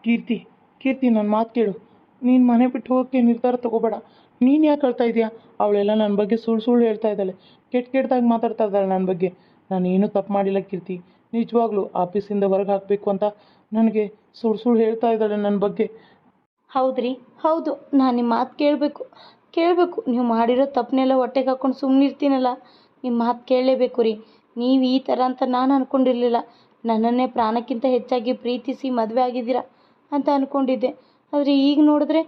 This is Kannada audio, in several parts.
ಕೀರ್ತಿ, ಕೀರ್ತಿ, ನನ್ನ ಮಾತು ಕೇಳು. ನೀನು ಮನೆ ಬಿಟ್ಟು ಹೋಗೋಕ್ಕೆ ನಿರ್ಧಾರ ತಗೋಬೇಡ. ನೀನು ಯಾಕೆ ಹೇಳ್ತಾ ಇದೆಯಾ? ಅವಳೆಲ್ಲ ನನ್ನ ಬಗ್ಗೆ ಸುಳ್ಳು ಸುಳ್ಳು ಹೇಳ್ತಾ ಇದ್ದಾಳೆ, ಕೆಟ್ಟದಾಗಿ ಮಾತಾಡ್ತಾ ಇದ್ದಾಳೆ ನನ್ನ ಬಗ್ಗೆ. ನಾನು ಏನೂ ತಪ್ಪು ಮಾಡಿಲ್ಲ ಕೀರ್ತಿ. ನಿಜವಾಗ್ಲೂ ಆಫೀಸಿಂದ ಹೊರಗೆ ಹಾಕಬೇಕು ಅಂತ ನನಗೆ ಸುಳ್ಳು ಸುಳ್ಳು ಹೇಳ್ತಾ ಇದ್ದಾಳೆ ನನ್ನ ಬಗ್ಗೆ. ಹೌದ್ರಿ, ಹೌದು. ನಾನು ನಿಮ್ಮ ಮಾತು ಕೇಳಬೇಕು. ನೀವು ಮಾಡಿರೋ ತಪ್ಪನ್ನೆಲ್ಲ ಹೊಟ್ಟೆಗೆ ಹಾಕ್ಕೊಂಡು ಸುಮ್ಮನಿರ್ತೀನಲ್ಲ, ನಿಮ್ಮ ಮಾತು ಕೇಳಲೇಬೇಕು ರೀ. ನೀವು ಈ ಥರ ಅಂತ ನಾನು ಅಂದ್ಕೊಂಡಿರಲಿಲ್ಲ. ನನ್ನನ್ನೇ ಪ್ರಾಣಕ್ಕಿಂತ ಹೆಚ್ಚಾಗಿ ಪ್ರೀತಿಸಿ ಮದುವೆ ಆಗಿದ್ದೀರಾ ಅಂತ ಅಂದ್ಕೊಂಡಿದ್ದೆ. ಆದರೆ ಈಗ ನೋಡಿದ್ರೆ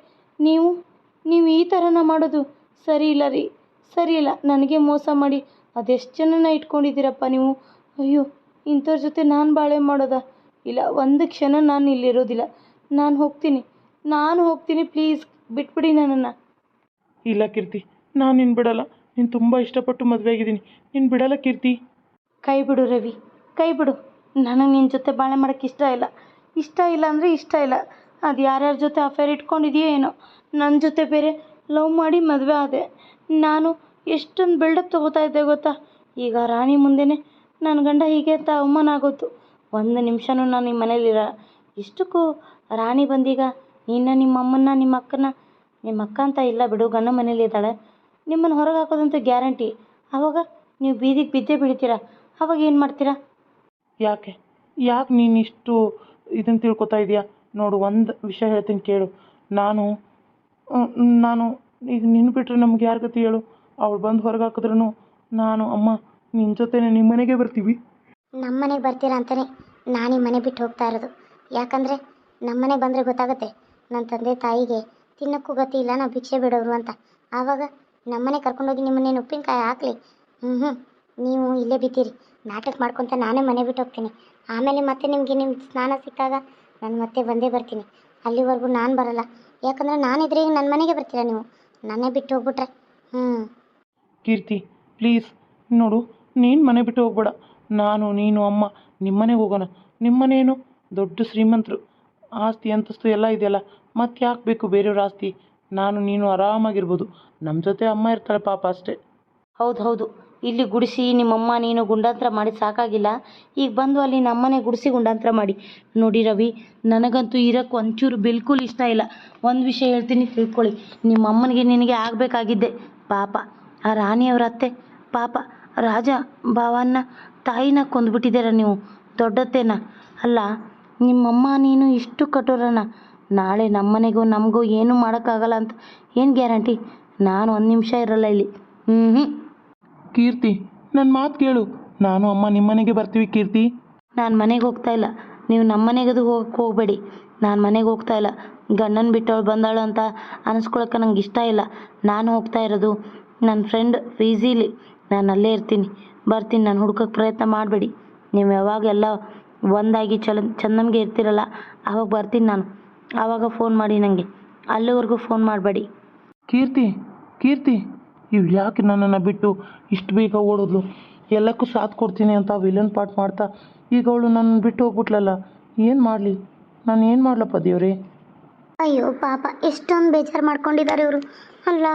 ನೀವು ಈ ಥರನ ಮಾಡೋದು ಸರಿ ಇಲ್ಲ ರೀ, ಸರಿ ಇಲ್ಲ. ನನಗೆ ಮೋಸ ಮಾಡಿ ಅದೆಷ್ಟು ಜನನ ಇಟ್ಕೊಂಡಿದ್ದೀರಪ್ಪ ನೀವು. ಅಯ್ಯೋ, ಇಂಥವ್ರ ಜೊತೆ ನಾನು ಬಾಳೆ ಮಾಡೋದಾ? ಇಲ್ಲ, ಒಂದು ಕ್ಷಣ ನಾನು ಇಲ್ಲಿರೋದಿಲ್ಲ. ನಾನು ಹೋಗ್ತೀನಿ. ಪ್ಲೀಸ್ ಬಿಟ್ಬಿಡಿ ನನ್ನನ್ನು. ಇಲ್ಲ ಕೀರ್ತಿ, ನಾನು ನಿನ್ನ ಬಿಡಲ್ಲ. ನೀನು ತುಂಬ ಇಷ್ಟಪಟ್ಟು ಮದುವೆ ಆಗಿದ್ದೀನಿ, ನೀನು ಬಿಡಲ್ಲ ಕೀರ್ತಿ. ಕೈ ಬಿಡು ರವಿ, ಕೈ ಬಿಡು. ನನಗೆ ನಿನ್ನ ಜೊತೆ ಬಾಳೆ ಮಾಡೋಕ್ಕೆ ಇಷ್ಟ ಇಲ್ಲ ಅಂದರೆ ಇಷ್ಟ ಇಲ್ಲ. ಅದು ಯಾರ್ಯಾರ ಜೊತೆ ಅಫೇರ್ ಇಟ್ಕೊಂಡಿದೆಯೋ ಏನೋ. ನನ್ನ ಜೊತೆ ಬೇರೆ ಲವ್ ಮಾಡಿ ಮದುವೆ ಆದೆ. ನಾನು ಎಷ್ಟೊಂದು ಬಿಲ್ಡಪ್ ತೊಗೋತಾ ಇದ್ದೆ ಗೊತ್ತಾ? ಈಗ ರಾಣಿ ಮುಂದೆನೇ ನನ್ನ ಗಂಡ ಹೀಗೆ ಅಂತ ಅವಮಾನ ಆಗೋತು. ಒಂದು ನಿಮಿಷನೂ ನಾನು ನಿಮ್ಮ ಮನೇಲಿರಲ್ಲ. ಇಷ್ಟಕ್ಕೂ ರಾಣಿ ಬಂದೀಗ ನಿಮ್ಮ ಅಮ್ಮನ್ನ, ನಿಮ್ಮ ಅಕ್ಕ ಅಂತ ಇಲ್ಲ ಬಿಡು, ಗಂಡ ಮನೇಲಿ ಇದ್ದಾಳೆ. ನಿಮ್ಮನ್ನು ಹೊರಗೆ ಹಾಕೋದಂತೂ ಗ್ಯಾರಂಟಿ. ಆವಾಗ ನೀವು ಬೀದಿಗೆ ಬಿದ್ದೇ ಬೀಳ್ತೀರಾ. ಆವಾಗ ಏನು ಮಾಡ್ತೀರಾ? ಯಾಕೆ ನೀನು ಇಷ್ಟು ಇದನ್ನು ತಿಳ್ಕೊತಾ ಇದೆಯಾ? ನೋಡು, ಒಂದು ವಿಷಯ ಹೇಳ್ತೀನಿ ಕೇಳು. ನಾನು ಈಗ ನಿನ್ನ ಬಿಟ್ಟರೆ ನಮ್ಗೆ ಯಾರ ಗತಿ ಹೇಳು? ಅವಳು ಬಂದು ಹೊರಗೆ ಹಾಕಿದ್ರೂ ನಾನು ಅಮ್ಮ ನಿನ್ನ ಜೊತೆನೇ ನಿಮ್ಮ ಮನೆಗೆ ಬರ್ತೀವಿ. ನಮ್ಮ ಮನೆಗೆ ಬರ್ತೀರಾ ಅಂತಲೇ ನಾನು ಈ ಮನೆ ಬಿಟ್ಟು ಹೋಗ್ತಾ ಇರೋದು. ಯಾಕಂದರೆ ನಮ್ಮ ಮನೆಗೆ ಬಂದರೆ ಗೊತ್ತಾಗುತ್ತೆ ನನ್ನ ತಂದೆ ತಾಯಿಗೆ ತಿನ್ನೋಕ್ಕೂ ಗತಿ ಇಲ್ಲ, ನಾವು ಭಿಕ್ಷೆ ಬಿಡೋರು ಅಂತ. ಆವಾಗ ನಮ್ಮನೆ ಕರ್ಕೊಂಡೋಗಿ ನಿಮ್ಮನ್ನೇನು ಉಪ್ಪಿನಕಾಯಿ ಹಾಕಲಿ? ನೀವು ಇಲ್ಲೇ ಬಿದ್ದೀರಿ. ನಾಟಕ ಮಾಡ್ಕೊತ ನಾನೇ ಮನೆ ಬಿಟ್ಟು ಹೋಗ್ತೀನಿ. ಆಮೇಲೆ ಮತ್ತೆ ನಿಮಗೆ ನಿಮ್ಮ ಸ್ನಾನ ಸಿಕ್ಕಾಗ ನಾನು ಮತ್ತೆ ಬಂದೇ ಬರ್ತೀನಿ. ಅಲ್ಲಿವರೆಗೂ ನಾನು ಬರಲ್ಲ. ಯಾಕಂದರೆ ನಾನಿದ್ರೆ ಈಗ ನನ್ನ ಮನೆಗೆ ಬರ್ತೀರಾ ನೀವು? ನನ್ನೇ ಬಿಟ್ಟು ಹೋಗ್ಬಿಟ್ರೆ ಕೀರ್ತಿ ಪ್ಲೀಸ್ ನೋಡು, ನೀನು ಮನೆ ಬಿಟ್ಟು ಹೋಗ್ಬೇಡ. ನಾನು, ನೀನು, ಅಮ್ಮ ನಿಮ್ಮನೆಗೆ ಹೋಗೋಣ. ನಿಮ್ಮನೇನು ದೊಡ್ಡ ಶ್ರೀಮಂತರು, ಆಸ್ತಿ ಅಂತಸ್ತು ಎಲ್ಲ ಇದೆಯಲ್ಲ, ಮತ್ತೆ ಯಾಕೆ ಬೇಕು ಬೇರೆಯವ್ರ ಆಸ್ತಿ? ನಾನು ನೀನು ಆರಾಮಾಗಿರ್ಬೋದು. ನಮ್ಮ ಜೊತೆ ಅಮ್ಮ ಇರ್ತಾಳೆ ಪಾಪ, ಅಷ್ಟೇ. ಹೌದು, ಇಲ್ಲಿ ಗುಡಿಸಿ ನಿಮ್ಮಮ್ಮ ನೀನು ಗುಂಡಾಂತರ ಮಾಡಿ ಸಾಕಾಗಿಲ್ಲ. ಈಗ ಬಂದು ಅಲ್ಲಿ ನಮ್ಮನೆ ಗುಡಿಸಿ ಗುಂಡಾಂತರ ಮಾಡಿ. ನೋಡಿ ರವಿ, ನನಗಂತೂ ಇರೋಕ್ಕೆ ಒಂಚೂರು ಬಿಲ್ಕುಲ್ ಇಷ್ಟ ಇಲ್ಲ. ಒಂದು ವಿಷಯ ಹೇಳ್ತೀನಿ ತಿಳ್ಕೊಳ್ಳಿ. ನಿಮ್ಮ ಅಮ್ಮನಿಗೆ ನಿನಗೆ ಆಗಬೇಕಾಗಿದ್ದೆ ಪಾಪ. ಆ ರಾಣಿಯವರ ಅತ್ತೆ ಪಾಪ ರಾಜ ಭಾವನ ತಾಯಿನ ಕೊಂದುಬಿಟ್ಟಿದ್ದೀರ ನೀವು. ದೊಡ್ಡತ್ತೇನ ಅಲ್ಲ, ನಿಮ್ಮಮ್ಮ ನೀನು ಇಷ್ಟು ಕಠೋರನ. ನಾಳೆ ನಮ್ಮನೆಗೂ ನಮಗೂ ಏನೂ ಮಾಡೋಕ್ಕಾಗಲ್ಲ ಅಂತ ಏನು ಗ್ಯಾರಂಟಿ? ನಾನು ಒಂದು ನಿಮಿಷ ಇರಲ್ಲ ಇಲ್ಲಿ. ಕೀರ್ತಿ, ನನ್ನ ಮಾತು ಕೇಳು. ನಾನು ಅಮ್ಮ ನಿಮ್ಮನೆಗೆ ಬರ್ತೀವಿ ಕೀರ್ತಿ. ನಾನು ಮನೆಗೆ ಹೋಗ್ತಾ ಇಲ್ಲ. ನೀವು ನಮ್ಮ ಮನೆಗದು ಹೋಗಬೇಡಿ. ನಾನು ಮನೆಗೆ ಹೋಗ್ತಾ ಇಲ್ಲ. ಗಂಡನ ಬಿಟ್ಟವಳು ಬಂದಾಳು ಅಂತ ಅನಿಸ್ಕೊಳಕ್ಕೆ ನಂಗೆ ಇಷ್ಟ ಇಲ್ಲ. ನಾನು ಹೋಗ್ತಾ ಇರೋದು ನನ್ನ ಫ್ರೆಂಡ್ ಫೀಝಿಲಿ. ನಾನು ಅಲ್ಲೇ ಬರ್ತೀನಿ. ನಾನು ಹುಡ್ಕೋಕ್ಕೆ ಪ್ರಯತ್ನ ಮಾಡಬೇಡಿ. ನೀವು ಯಾವಾಗೆಲ್ಲ ಒಂದಾಗಿ ಚಂದಮ್ಗೆ ಇರ್ತೀರಲ್ಲ, ಆವಾಗ ಬರ್ತೀನಿ ನಾನು. ಆವಾಗ ಫೋನ್ ಮಾಡಿ ನನಗೆ. ಅಲ್ಲಿವರೆಗೂ ಫೋನ್ ಮಾಡಬೇಡಿ. ಕೀರ್ತಿ ಇವು ಯಾಕೆ ನನ್ನನ್ನು ಬಿಟ್ಟು ಇಷ್ಟು ಬೇಗ ಓಡೋದ್ಲು? ಎಲ್ಲಕ್ಕೂ ಸಾಥ್ ಕೊಡ್ತೀನಿ ಅಂತ ವಿಲನ್ ಪಾರ್ಟ್ ಮಾಡ್ತಾ ಈಗ ಅವಳು ನನ್ನ ಬಿಟ್ಟು ಹೋಗ್ಬಿಟ್ಲಲ್ಲ. ಏನು ಮಾಡಲಿ? ನಾನು ಏನು ಮಾಡ್ಲಪ್ಪ ದೇವ್ರೆ? ಅಯ್ಯೋ ಪಾಪ, ಎಷ್ಟೊಂದು ಬೇಜಾರು ಮಾಡ್ಕೊಂಡಿದ್ದಾರೆ ಇವರು. ಅಲ್ಲ,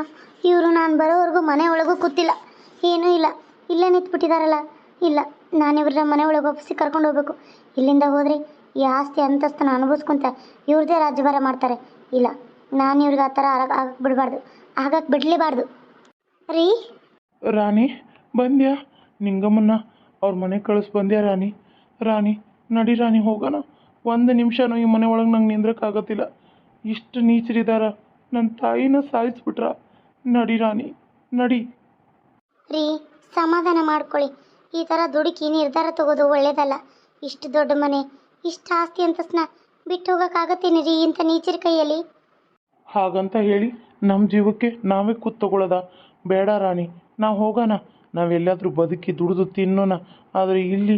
ಇವರು ನಾನು ಬರೋವರೆಗೂ ಮನೆ ಒಳಗೂ ಕೂತಿಲ್ಲ, ಏನೂ ಇಲ್ಲ, ಇಲ್ಲೇ ನಿಂತ್ಬಿಟ್ಟಿದ್ದಾರಲ್ಲ. ಇಲ್ಲ, ನಾನು ಇವ್ರನ್ನ ಮನೆ ಒಳಗೆ ಒಪ್ಪಿಸಿ ಕರ್ಕೊಂಡು ಹೋಗ್ಬೇಕು. ಇಲ್ಲಿಂದ ಹೋದರೆ ಈ ಆಸ್ತಿ ಅಂತಸ್ತನ ಅನುಭವಿಸ್ಕೊಂತ ಇವ್ರದ್ದೇ ರಾಜ್ಯಭಾರ ಮಾಡ್ತಾರೆ. ಇಲ್ಲ, ನಾನು ಇವ್ರಿಗೆ ಆ ಥರ ಆಗಕ್ಕೆ ಬಿಡಲೇಬಾರ್ದು. ರಾಣಿ ಬಂದ್ಯಾ? ನಿಂಗಮ್ಮನ್ನ ಅವ್ರ ಮನೆಗೆ ಕಳಿಸ್ ಬಂದ್ಯಾ? ರಾಣಿ ನಡಿ ರಾಣಿ, ಹೋಗೋಣ. ಒಂದು ನಿಮಿಷನೂ ಈ ಮನೆ ಒಳಗೆ ನಂಗೆ ನಿಂದ್ರಕ್ಕಾಗತ್ತಿಲ್ಲ. ಇಷ್ಟು ನೀಚರಿದಾರ, ನನ್ನ ತಾಯಿನ ಸಾಯಿಸ್ಬಿಟ್ರ. ನಡಿ ರಾಣಿ, ನಡಿ. ಸಮಾಧಾನ ಮಾಡ್ಕೊಳ್ಳಿ. ಈ ಥರ ದುಡುಕಿ ನಿರ್ಧಾರ ತಗೋದು ಒಳ್ಳೇದಲ್ಲ. ಇಷ್ಟು ದೊಡ್ಡ ಮನೆ, ಇಷ್ಟು ಆಸ್ತಿ ಅಂತಸ್ನ ಬಿಟ್ಟು ಹೋಗೋಕ್ಕಾಗತ್ತೇನೆ ಇಂಥ ನೀಚರ ಕೈಯಲ್ಲಿ? ಹಾಗಂತ ಹೇಳಿ ನಮ್ಮ ಜೀವಕ್ಕೆ ನಾವೇ ಕೂತ್ ತಗೊಳ್ಳೋದ? ಬೇಡ ರಾಣಿ, ನಾವು ಹೋಗೋಣ. ನಾವೆಲ್ಲಾದರೂ ಬದುಕಿ ದುಡಿದು ತಿನ್ನೋಣ. ಆದರೆ ಇಲ್ಲಿ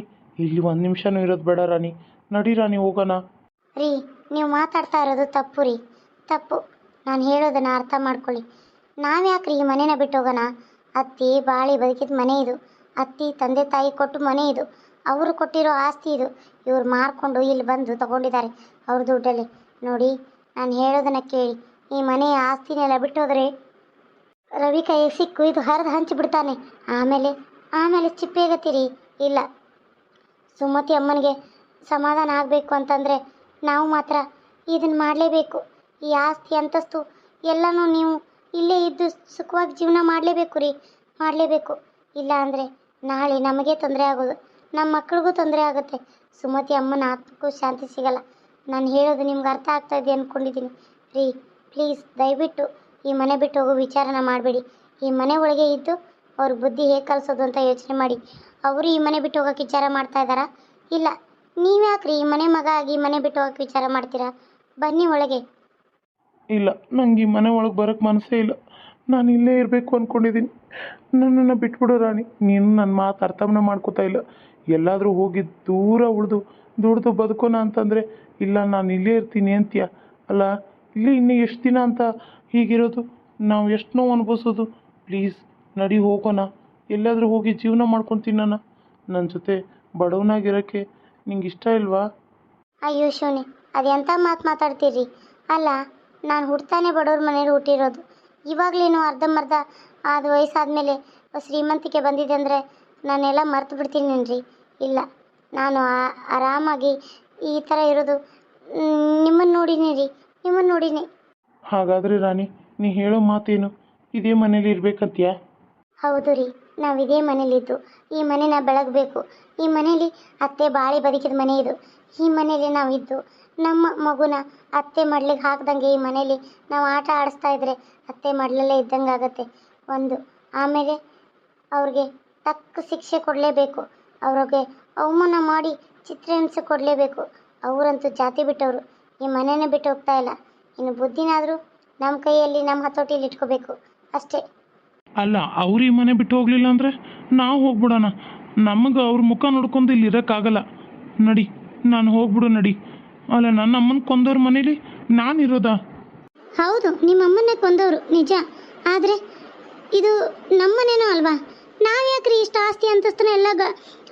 ಒಂದು ನಿಮಿಷನೂ ಇರೋದು ಬೇಡ ರಾಣಿ. ನಡಿ ರಾಣಿ, ಹೋಗೋಣ. ನೀವು ಮಾತಾಡ್ತಾ ಇರೋದು ತಪ್ಪು. ನಾನು ಹೇಳೋದನ್ನು ಅರ್ಥ ಮಾಡ್ಕೊಳ್ಳಿ. ನಾವ್ಯಾಕ್ರಿ ಈ ಮನೇನ ಬಿಟ್ಟು ಹೋಗೋಣ? ಅತ್ತಿ ಬಾಳಿ ಬದುಕಿದ ಮನೆ ಇದು. ಅತ್ತಿ ತಂದೆ ತಾಯಿ ಕೊಟ್ಟು ಮನೆ ಇದು. ಅವರು ಕೊಟ್ಟಿರೋ ಆಸ್ತಿ ಇದು. ಇವ್ರು ಮಾರ್ಕೊಂಡು ಇಲ್ಲಿ ಬಂದು ತಗೊಂಡಿದ್ದಾರೆ ಅವ್ರ ದುಡ್ಡಲ್ಲಿ. ನೋಡಿ, ನಾನು ಹೇಳೋದನ್ನು ಕೇಳಿ. ಈ ಮನೆಯ ಆಸ್ತಿನೆಲ್ಲ ಬಿಟ್ಟು ಹೋದರೆ ರವಿ ಕೈಗೆ ಸಿಕ್ಕು ಇದು ಹರಿದು ಹಂಚಿಬಿಡ್ತಾನೆ. ಆಮೇಲೆ ಚಿಪ್ಪೇಗತ್ತೀರಿ. ಇಲ್ಲ, ಸುಮತಿ ಅಮ್ಮನಿಗೆ ಸಮಾಧಾನ ಆಗಬೇಕು ಅಂತಂದರೆ ನಾವು ಮಾತ್ರ ಇದನ್ನು ಮಾಡಲೇಬೇಕು. ಈ ಆಸ್ತಿ ಅಂತಸ್ತು ಎಲ್ಲನೂ ನೀವು ಇಲ್ಲೇ ಇದ್ದು ಸುಖವಾಗಿ ಜೀವನ ಮಾಡಲೇಬೇಕು ರೀ, ಮಾಡಲೇಬೇಕು. ಇಲ್ಲ ಅಂದರೆ ನಾಳೆ ನಮಗೆ ತೊಂದರೆ ಆಗೋದು, ನಮ್ಮ ಮಕ್ಳಿಗೂ ತೊಂದರೆ ಆಗುತ್ತೆ. ಸುಮತಿ ಅಮ್ಮನ ಆತ್ಮಕ್ಕೂ ಶಾಂತಿ ಸಿಗಲ್ಲ. ನಾನು ಹೇಳೋದು ನಿಮ್ಗೆ ಅರ್ಥ ಆಗ್ತಾ ಇದೆ ಅಂದ್ಕೊಂಡಿದ್ದೀನಿ ರೀ. ಪ್ಲೀಸ್ ದಯವಿಟ್ಟು ಈ ಮನೆ ಬಿಟ್ಟು ಹೋಗೋ ವಿಚಾರನ ಮಾಡಬೇಡಿ. ಈ ಮನೆ ಒಳಗೆ ಇದ್ದು ಅವ್ರ ಬುದ್ಧಿ ಹೇಗೆ ಕಲಿಸೋದು ಅಂತ ಯೋಚನೆ ಮಾಡಿ. ಅವರು ಈ ಮನೆ ಬಿಟ್ಟು ಹೋಗೋಕೆ ವಿಚಾರ ಮಾಡ್ತಾ ಇದ್ದಾರಾ? ಇಲ್ಲ, ನೀವ್ಯಾಕ್ರಿ ಈ ಮನೆ ಮಗ ಆಗಿ ಈ ಮನೆ ಬಿಟ್ಟು ಹೋಗೋಕೆ ವಿಚಾರ ಮಾಡ್ತೀರಾ? ಬನ್ನಿ ಒಳಗೆ. ಇಲ್ಲ, ನಂಗೆ ಈ ಮನೆ ಒಳಗೆ ಬರೋಕ್ಕೆ ಮನಸ್ಸೇ ಇಲ್ಲ. ನಾನು ಇಲ್ಲೇ ಇರಬೇಕು ಅಂದ್ಕೊಂಡಿದ್ದೀನಿ. ನನ್ನನ್ನು ಬಿಟ್ಬಿಡು ರಾಣಿ. ನೀನು ನನ್ನ ಮಾತು ಅರ್ಥವನ್ನ ಮಾಡ್ಕೋತಾ ಇಲ್ಲ. ಎಲ್ಲಾದರೂ ಹೋಗಿ ದೂರ ಉಳಿದು ದುಡ್ದು ಬದುಕೋಣ ಅಂತಂದರೆ ಇಲ್ಲ ನಾನು ಇಲ್ಲೇ ಇರ್ತೀನಿ ಅಂತೀಯ ಅಲ್ಲ. ಇಲ್ಲಿ ಇನ್ನೂ ಎಷ್ಟು ದಿನ ಅಂತ ಹೀಗಿರೋದು? ನಾವು ಎಷ್ಟು ನೋವು ಅನುಭವಿಸೋದು? ಪ್ಲೀಸ್ ನಡಿ ಹೋಗೋಣ, ಎಲ್ಲಾದರೂ ಹೋಗಿ ಜೀವನ ಮಾಡ್ಕೊಂಡು ತಿನ್ನೋಣ. ನನ್ನ ಜೊತೆ ಬಡವನಾಗಿರೋಕ್ಕೆ ನಿಂಗೆ ಇಷ್ಟ ಇಲ್ವಾ? ಅಯ್ಯೋ ಶಿವನೇ, ಅದೆಂಥ ಮಾತು ಮಾತಾಡ್ತೀರಿ? ಅಲ್ಲ, ನಾನು ಹುಡ್ತಾನೆ ಬಡವ್ರ ಮನೇಲಿ ಹುಟ್ಟಿರೋದು. ಇವಾಗಲೇನು ಅರ್ಧಂಬರ್ಧ ಅದು ವಯಸ್ಸಾದಮೇಲೆ ಶ್ರೀಮಂತಿಕೆ ಬಂದಿದೆ ಅಂದರೆ ನಾನೆಲ್ಲ ಮರ್ತು ಬಿಡ್ತೀನೇನ್ರಿ? ಇಲ್ಲ, ನಾನು ಆರಾಮಾಗಿ ಈ ಥರ ಇರೋದು ನಿಮ್ಮನ್ನು ನೋಡಿನಿ ರೀ, ನಿಮ್ಮನ್ನು ನೋಡಿನಿ. ಹಾಗಾದರೆ ರಾಣಿ, ನೀ ಹೇಳೋ ಮಾತೇನು? ಇದೇ ಮನೇಲಿ ಇರಬೇಕಂತೀಯಾ? ಹೌದು ರೀ, ನಾವು ಇದೇ ಮನೇಲಿದ್ದು ಈ ಮನೇನ ಬೆಳಗಬೇಕು. ಈ ಮನೇಲಿ ಅತ್ತೆ ಬಾಳಿ ಬದುಕಿದ ಮನೆ ಇದು. ಈ ಮನೇಲಿ ನಾವಿದ್ದು ನಮ್ಮ ಮಗುನ ಅತ್ತೆ ಮಡ್ಲಿಗೆ ಹಾಕ್ದಂಗೆ ಈ ಮನೇಲಿ ನಾವು ಆಟ ಆಡಿಸ್ತಾ ಇದ್ರೆ ಅತ್ತೆ ಮಡ್ಲಲ್ಲೇ ಇದ್ದಂಗೆ ಆಗುತ್ತೆ ಒಂದು. ಆಮೇಲೆ ಅವ್ರಿಗೆ ತಕ್ಕ ಶಿಕ್ಷೆ ಕೊಡಲೇಬೇಕು, ಅವ್ರಿಗೆ ಅವಮಾನ ಮಾಡಿ ಚಿತ್ರಹಿಂಸೆ ಕೊಡಲೇಬೇಕು. ಅವರಂತೂ ಜಾತಿ ಬಿಟ್ಟವರು, ಈ ಮನೇನ ಬಿಟ್ಟು ಹೋಗ್ತಾ ಇಲ್ಲ. ಇನ್ನು ಬುದ್ಧಿನಾದರೂ ನಮ್ಮ ಕೈಯಲ್ಲಿ ನಮ್ಮ ಹತೋಟಿಯಲ್ಲಿ ಇಟ್ಕೋಬೇಕು ಅಷ್ಟೇ. ಅಲ್ಲ, ಅವ್ರು ಈ ಮನೆ ಬಿಟ್ಟು ಹೋಗಲಿಲ್ಲ ಅಂದರೆ ನಾವು ಹೋಗ್ಬಿಡೋಣ. ನಮಗೆ ಅವ್ರ ಮುಖ ನೋಡ್ಕೊಂಡು ಇಲ್ಲಿ ಇರೋಕ್ಕಾಗಲ್ಲ. ನಡಿ, ನಾನು ಹೋಗ್ಬಿಡು ನಡಿ. ಅಲ್ಲ, ನನ್ನ ಅಮ್ಮನ ಕೊಂದವ್ರ ಮನೇಲಿ ನಾನು ಇರೋದಾ? ಹೌದು, ನಿಮ್ಮ ಅಮ್ಮನ್ನೇ ಕೊಂದವರು ನಿಜ. ಆದರೆ ಇದು ನಮ್ಮನೇನೋ ಅಲ್ವಾ? ನಾವು ಯಾಕ್ರಿ ಇಷ್ಟು ಆಸ್ತಿ ಅಂತಸ್ತನ ಎಲ್ಲ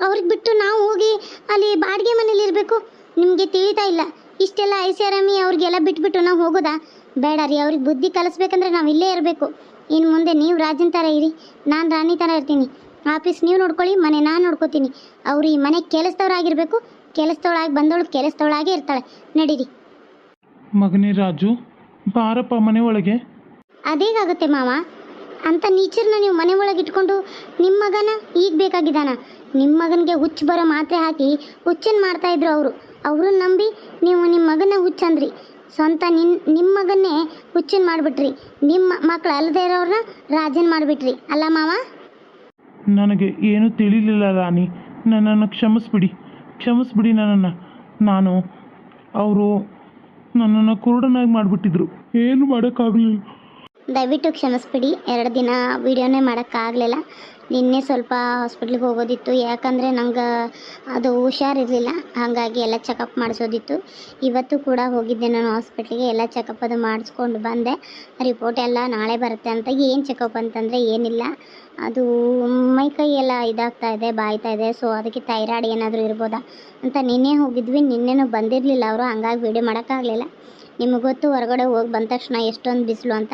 ಅವ್ರಿಗೆ ಬಿಟ್ಟು ನಾವು ಹೋಗಿ ಅಲ್ಲಿ ಬಾಡಿಗೆ ಮನೇಲಿ ಇರಬೇಕು? ನಿಮಗೆ ತಿಳಿತಾ ಇಲ್ಲ. ಇಷ್ಟೆಲ್ಲ ಐಷಾರಾಮಿ ಅವ್ರಿಗೆಲ್ಲ ಬಿಟ್ಬಿಟ್ಟು ನಾವು ಹೋಗೋದಾ? ಬೇಡ ರೀ. ಅವ್ರಿಗೆ ಬುದ್ಧಿ ಕಲಿಸ್ಬೇಕಂದ್ರೆ ನಾವು ಇಲ್ಲೇ ಇರಬೇಕು. ಇನ್ನು ಮುಂದೆ ನೀವು ರಾಜನ ಥರ ಇರಿ, ನಾನು ರಾಣಿ ಥರ ಇರ್ತೀನಿ. ಆಫೀಸ್ ನೀವು ನೋಡ್ಕೊಳ್ಳಿ, ಮನೆ ನಾನು ನೋಡ್ಕೋತೀನಿ. ಅವರು ಈ ಮನೆ ಕೆಲಸದವ್ರಾಗಿರಬೇಕು. ಕೆಲಸದವಳಾಗಿ ಬಂದವಳು ಕೆಲಸದವಳಾಗೇ ಇರ್ತಾಳೆ. ನಡೀರಿ. ಮಗನೇ ರಾಜು, ಬಾರಪ್ಪ ಮನೆ ಒಳಗೆ. ಅದೇಗಾಗುತ್ತೆ ಮಾವ? ಅಂಥ ನೀಚರ್ನ ನೀವು ಮನೆ ಒಳಗೆ ಇಟ್ಕೊಂಡು ನಿಮ್ಮ ಮಗನ ಈಗ ಬೇಕಾಗಿದ್ದಾನ? ನಿಮ್ಮ ಮಗನಿಗೆ ಹುಚ್ಚು ಬರೋ ಮಾತ್ರೆ ಹಾಕಿ ಹುಚ್ಚನ್ನು ಮಾಡ್ತಾಯಿದ್ರು ಅವರು. ಅವ್ರನ್ನ ನಂಬಿ ನೀವು ನಿಮ್ಮ ಮಗನ ಹುಚ್ಚಂದ್ರಿ. ಸ್ವಂತ ನಿಮ್ಮ ಮಗನ್ನೇ ಹುಚ್ಚನ್ನು ಮಾಡಿಬಿಟ್ರಿ. ನಿಮ್ಮ ಮಕ್ಕಳು ಅಲ್ಲದೆ ಇರೋರನ್ನ ರಾಜನ್ ಮಾಡಿಬಿಟ್ರಿ ಅಲ್ಲ ಮಾವ? ನನಗೆ ಏನೂ ತಿಳಿಲಿಲ್ಲ ರಾಣಿ, ನನ್ನನ್ನು ಕ್ಷಮಿಸ್ಬಿಡಿ, ಕ್ಷಮಿಸ್ಬಿಡಿ ನನ್ನನ್ನು. ಅವರು ನನ್ನನ್ನು ಕುರುಡನಾಗಿ ಮಾಡಿಬಿಟ್ಟಿದ್ರು, ಏನು ಮಾಡೋಕ್ಕಾಗಲಿಲ್ಲ. ದಯವಿಟ್ಟು ಕ್ಷಮಿಸ್ಬಿಡಿ. 2 ದಿನ ವೀಡಿಯೋನೇ ಮಾಡೋಕ್ಕಾಗಲಿಲ್ಲ. ನಿನ್ನೆ ಸ್ವಲ್ಪ ಹಾಸ್ಪಿಟ್ಲಿಗೆ ಹೋಗೋದಿತ್ತು, ಯಾಕಂದರೆ ನಂಗೆ ಅದು ಹುಷಾರಿರಲಿಲ್ಲ. ಹಾಗಾಗಿ ಎಲ್ಲ ಚೆಕಪ್ ಮಾಡಿಸೋದಿತ್ತು. ಇವತ್ತು ಕೂಡ ಹೋಗಿದ್ದೆ ನಾನು ಹಾಸ್ಪಿಟ್ಲಿಗೆ. ಎಲ್ಲ ಚೆಕಪ್ ಅದು ಮಾಡಿಸ್ಕೊಂಡು ಬಂದೆ. ರಿಪೋರ್ಟ್ ಎಲ್ಲ ನಾಳೆ ಬರುತ್ತೆ ಅಂತ. ಏನು ಚೆಕಪ್ ಅಂತಂದರೆ ಏನಿಲ್ಲ, ಅದು ಮೈಕೈ ಎಲ್ಲ ಇದಾಗ್ತಾ ಇದೆ, ಬಾಯ್ತಾ ಇದೆ. ಸೊ ಅದಕ್ಕೆ ಥೈರಾಯ್ಡ್ ಏನಾದರೂ ಇರ್ಬೋದಾ ಅಂತ ನಿನ್ನೆ ಹೋಗಿದ್ವಿ. ನಿನ್ನೆನೂ ಬಂದಿರಲಿಲ್ಲ ಅವರು, ಹಂಗಾಗಿ ವೀಡಿಯೋ ಮಾಡೋಕ್ಕಾಗಲಿಲ್ಲ. ನಿಮಗೆ ಗೊತ್ತು, ಹೊರಗಡೆ ಹೋಗಿ ಬಂದ ತಕ್ಷಣ ಎಷ್ಟೊಂದು ಬಿಸಿಲು ಅಂತ.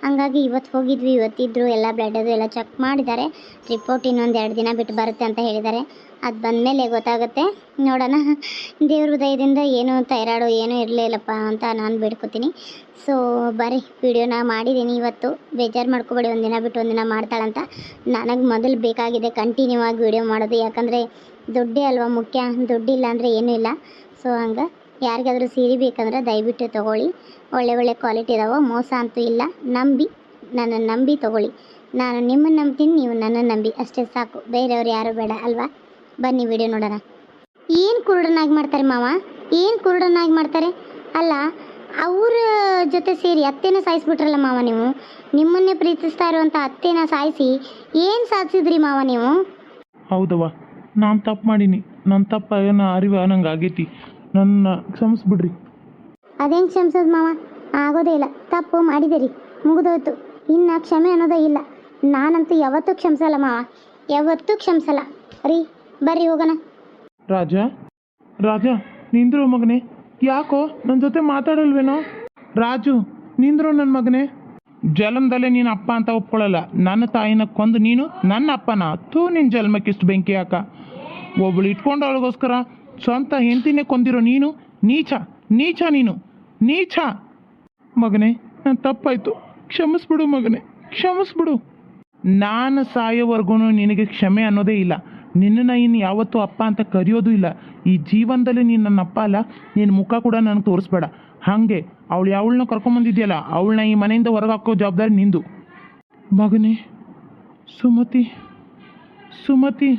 ಹಂಗಾಗಿ ಇವತ್ತು ಹೋಗಿದ್ವಿ. ಇವತ್ತಿದ್ರು ಎಲ್ಲ ಬ್ಲಡ್ ಅದು ಎಲ್ಲ ಚೆಕ್ ಮಾಡಿದ್ದಾರೆ. ರಿಪೋರ್ಟ್ ಇನ್ನೊಂದು 2 ದಿನ ಬಿಟ್ಟು ಬರುತ್ತೆ ಅಂತ ಹೇಳಿದ್ದಾರೆ. ಅದು ಬಂದಮೇಲೆ ಗೊತ್ತಾಗುತ್ತೆ, ನೋಡೋಣ. ದೇವ್ರ ಹೃದಯದಿಂದ ಏನು ಥೈರಾಯ್ಡು ಏನೂ ಇರಲಿಲ್ಲಪ್ಪ ಅಂತ ನಾನು ಬೇಡ್ಕೊತೀನಿ. ಸೊ ಬರೀ ವೀಡಿಯೋನ ಮಾಡಿದ್ದೀನಿ ಇವತ್ತು. ಬೇಜಾರು ಮಾಡ್ಕೊಬೇಡಿ, ಒಂದಿನ ಬಿಟ್ಟು ಒಂದಿನ ಮಾಡ್ತಾಳಂತ. ನನಗೆ ಮೊದಲು ಬೇಕಾಗಿದೆ ಕಂಟಿನ್ಯೂ ಆಗಿ ವೀಡಿಯೋ ಮಾಡೋದು. ಯಾಕಂದರೆ ದುಡ್ಡೇ ಅಲ್ವಾ ಮುಖ್ಯ, ದುಡ್ಡಿಲ್ಲ ಅಂದರೆ ಏನೂ ಇಲ್ಲ. ಸೊ ಹಂಗೆ ಯಾರಿಗಾದರೂ ಸೀರೆ ಬೇಕಂದ್ರೆ ದಯವಿಟ್ಟು ತೊಗೊಳ್ಳಿ. ಒಳ್ಳೆ ಕ್ವಾಲಿಟಿ ಇದಾವೆ, ಮೋಸ ಅಂತೂ ಇಲ್ಲ. ನನ್ನನ್ನು ನಂಬಿ ತೊಗೊಳ್ಳಿ. ನಾನು ನಿಮ್ಮನ್ನು ನಂಬ್ತೀನಿ, ನೀವು ನನ್ನನ್ನು ನಂಬಿ, ಅಷ್ಟೇ ಸಾಕು. ಬೇರೆಯವ್ರು ಯಾರೂ ಬೇಡ ಅಲ್ವಾ? ಬನ್ನಿ ವಿಡಿಯೋ ನೋಡೋಣ. ಏನು ಕುರುಡನಾಗಿ ಮಾಡ್ತಾರೆ ಮಾವ? ಏನು ಕುರುಡನಾಗಿ ಮಾಡ್ತಾರೆ? ಅಲ್ಲ, ಅವ್ರ ಜೊತೆ ಸೇರಿ ಅತ್ತೆನ ಸಾಯಿಸ್ಬಿಟ್ರಲ್ಲ ಮಾವ ನೀವು. ನಿಮ್ಮನ್ನೇ ಪ್ರೀತಿಸ್ತಾ ಇರುವಂಥ ಅತ್ತೆನ ಸಾಯಿಸಿ ಏನು ಸಾಧಿಸಿದ್ರಿ ಮಾವ ನೀವು? ಹೌದವ್ವ, ನಾನು ತಪ್ಪು ಮಾಡೀನಿ. ನನ್ನ ತಪ್ಪು ಅರಿವು ನಂಗೆ ಆಗೈತಿ. ನನ್ನ ಕ್ಷಮಿಸ್ಬಿಡ್ರಿ. ಅದೇನು ಕ್ಷಮಿಸೋದು ಮಾವ? ಆಗೋದೇ ಇಲ್ಲ. ತಪ್ಪು ಮಾಡಿದಿರಿ, ಮುಗಿದೋಯ್ತು. ಇನ್ನು ಕ್ಷಮೆ ಅನ್ನೋದೇ ಇಲ್ಲ. ನಾನಂತೂ ಯಾವತ್ತೂ ಕ್ಷಮಿಸಲ್ಲ ಮಾವ, ಯಾವತ್ತೂ ಕ್ಷಮಿಸಲ್ಲ ರೀ. ಬರ್ರಿ ಹೋಗೋಣ. ರಾಜ ನಿಂದ್ರು ಮಗನೇ. ಯಾಕೋ ನನ್ನ ಜೊತೆ ಮಾತಾಡಲ್ವೇನೋ? ರಾಜು ನಿಂದ್ರು ನನ್ನ ಮಗನೇ. ಜನ್ಮದಲ್ಲೇ ನೀನು ಅಪ್ಪ ಅಂತ ಒಪ್ಕೊಳ್ಳಲ್ಲ. ನನ್ನ ತಾಯಿನ ಕೊಂದು ನೀನು ನನ್ನ ಅಪ್ಪನ ನಿನ್ನ ಜನ್ಮಕ್ಕಿಷ್ಟು ಬೆಂಕಿ ಹಾಕ. ಒಬ್ಬಳು ಇಟ್ಕೊಂಡು ಅವಳಿಗೋಸ್ಕರ ಸ್ವಂತ ಹೆಂಡತಿನೇ ಕೊಂದಿರೋ ನೀನು ನೀಚ ನೀನು. ನೀಚ. ಮಗನೇ, ನಾನು ತಪ್ಪಾಯಿತು, ಕ್ಷಮಿಸ್ಬಿಡು ಮಗನೇ, ಕ್ಷಮಿಸ್ಬಿಡು. ನಾನು ಸಾಯೋವರೆಗೂ ನಿನಗೆ ಕ್ಷಮೆ ಅನ್ನೋದೇ ಇಲ್ಲ. ನಿನ್ನನ್ನು ಇನ್ನು ಯಾವತ್ತೂ ಅಪ್ಪ ಅಂತ ಕರೆಯೋದು ಇಲ್ಲ. ಈ ಜೀವನದಲ್ಲಿ ನೀನು ನನ್ನ ಅಪ್ಪ ಅಲ್ಲ, ನಿನ್ನ ಮುಖ ಕೂಡ ನನಗೆ ತೋರಿಸ್ಬೇಡ. ಹಾಗೆ ಅವಳು ಯಾವಳನ್ನ ಕರ್ಕೊಂಬಂದಿದ್ಯಲ್ಲ, ಅವಳನ್ನ ಈ ಮನೆಯಿಂದ ಹೊರಗೆ ಹಾಕೋ ಜವಾಬ್ದಾರಿ ನಿಂದು. ಮಗನೇ, ಸುಮತಿ, ಸುಮತಿ.